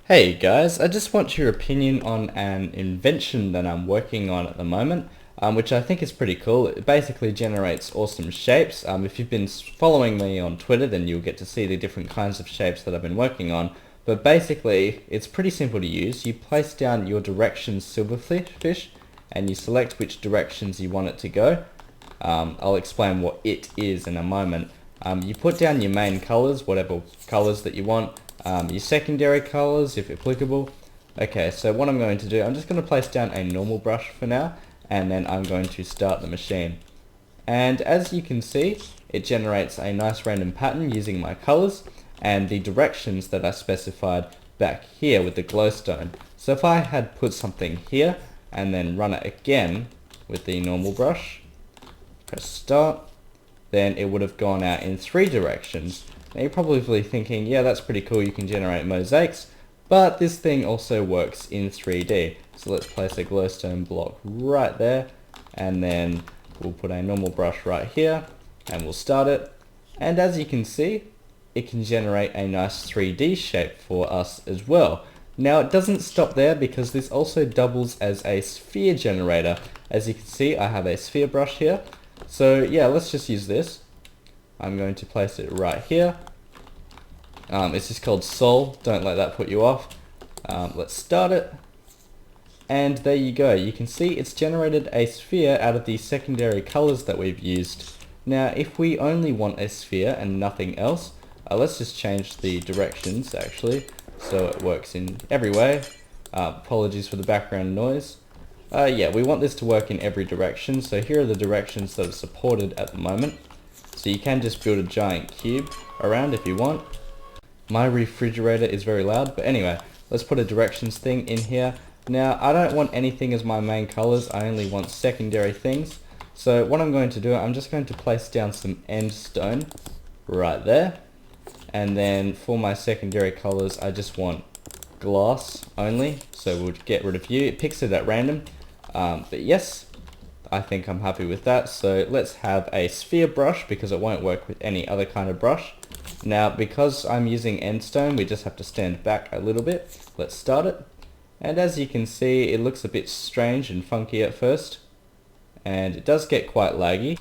Hey guys, I just want your opinion on an invention that I'm working on at the moment, which I think is pretty cool. It basically generates awesome shapes. If you've been following me on Twitter, then you'll get to see the different kinds of shapes that I've been working on. But basically, it's pretty simple to use. You place down your directions silverfish, and you select which directions you want it to go. I'll explain what it is in a moment. You put down your main colors, whatever colors that you want. Your secondary colors if applicable. Okay, so what I'm going to do, I'm just going to place down a normal brush for now, and then I'm going to start the machine. And as you can see, it generates a nice random pattern using my colors and the directions that I specified back here with the glowstone. So if I had put something here and then run it again with the normal brush, press start, then it would have gone out in 3 directions. Now you're probably thinking, yeah, that's pretty cool, you can generate mosaics, but this thing also works in 3D. So let's place a glowstone block right there, and then we'll put a normal brush right here, and we'll start it. And as you can see, it can generate a nice 3D shape for us as well. Now it doesn't stop there, because this also doubles as a sphere generator. As you can see, I have a sphere brush here. So yeah, let's just use this. I'm going to place it right here. It's just called Sol, don't let that put you off. Let's start it. And there you go, you can see it's generated a sphere out of the secondary colors that we've used. Now if we only want a sphere and nothing else, let's just change the directions actually, so it works in every way. Apologies for the background noise. Yeah, we want this to work in every direction, so here are the directions that are supported at the moment. So you can just build a giant cube around if you want. My refrigerator is very loud, but anyway, let's put a directions thing in here. Now, I don't want anything as my main colors, I only want secondary things. So what I'm going to do, I'm just going to place down some end stone right there. And then for my secondary colors, I just want glass only, so we'll get rid of you. It picks it at random, but yes, I think I'm happy with that. So let's have a sphere brush because it won't work with any other kind of brush. Now because I'm using endstone, we just have to stand back a little bit. Let's start it. And as you can see, it looks a bit strange and funky at first, and it does get quite laggy.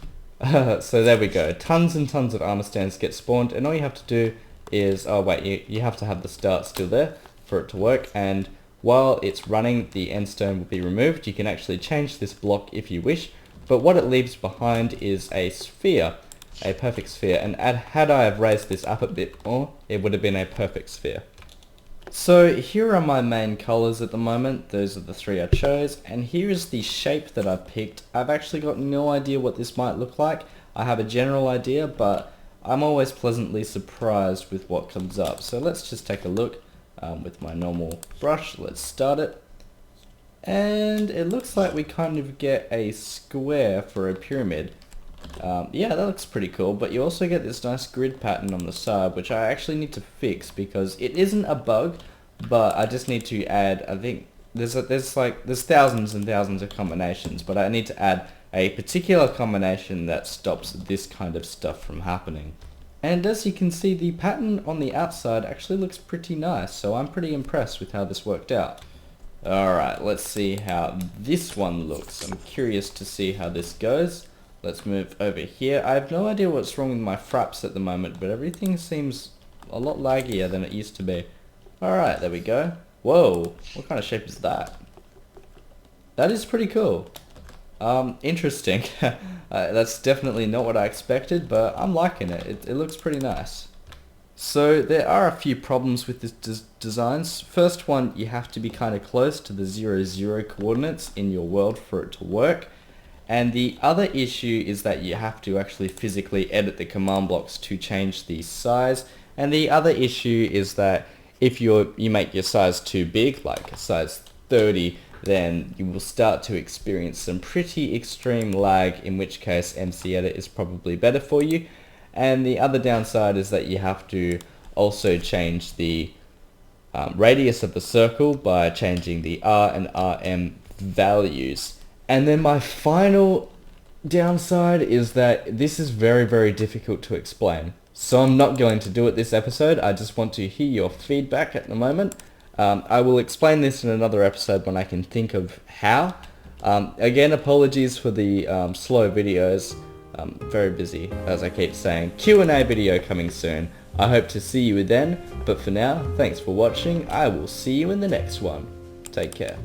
So there we go, tons and tons of armor stands get spawned, and all you have to do is, oh wait, you have to have the start still there for it to work, and while it's running, the endstone will be removed. You can actually change this block if you wish, but what it leaves behind is a sphere, a perfect sphere, and had I have raised this up a bit more, it would have been a perfect sphere. So here are my main colors at the moment. Those are the 3 I chose, and here is the shape that I've picked. I've actually got no idea what this might look like. I have a general idea, but I'm always pleasantly surprised with what comes up. So let's just take a look. With my normal brush, let's start it, and it looks like we kind of get a square for a pyramid. Yeah, that looks pretty cool, but you also get this nice grid pattern on the side, which I actually need to fix because it isn't a bug, but I just need to add, I think there's thousands and thousands of combinations, but I need to add a particular combination that stops this kind of stuff from happening. And as you can see, the pattern on the outside actually looks pretty nice, so I'm pretty impressed with how this worked out. Alright, let's see how this one looks. I'm curious to see how this goes. Let's move over here. I have no idea what's wrong with my fraps at the moment, but everything seems a lot laggier than it used to be. Alright, there we go. Whoa, what kind of shape is that? That is pretty cool. Interesting. That's definitely not what I expected, but I'm liking it. It looks pretty nice. So there are a few problems with this designs. First one, you have to be kind of close to the 0, 0 coordinates in your world for it to work. And the other issue is that you have to actually physically edit the command blocks to change the size. And the other issue is that if you make your size too big, like a size 30, then you will start to experience some pretty extreme lag, in which case MC Edit is probably better for you. And the other downside is that you have to also change the radius of the circle by changing the R and RM values. And then my final downside is that this is very, very difficult to explain. So I'm not going to do it this episode. I just want to hear your feedback at the moment. I will explain this in another episode when I can think of how. Again, apologies for the slow videos. Very busy, as I keep saying. Q&A video coming soon. I hope to see you then, but for now, thanks for watching. I will see you in the next one. Take care.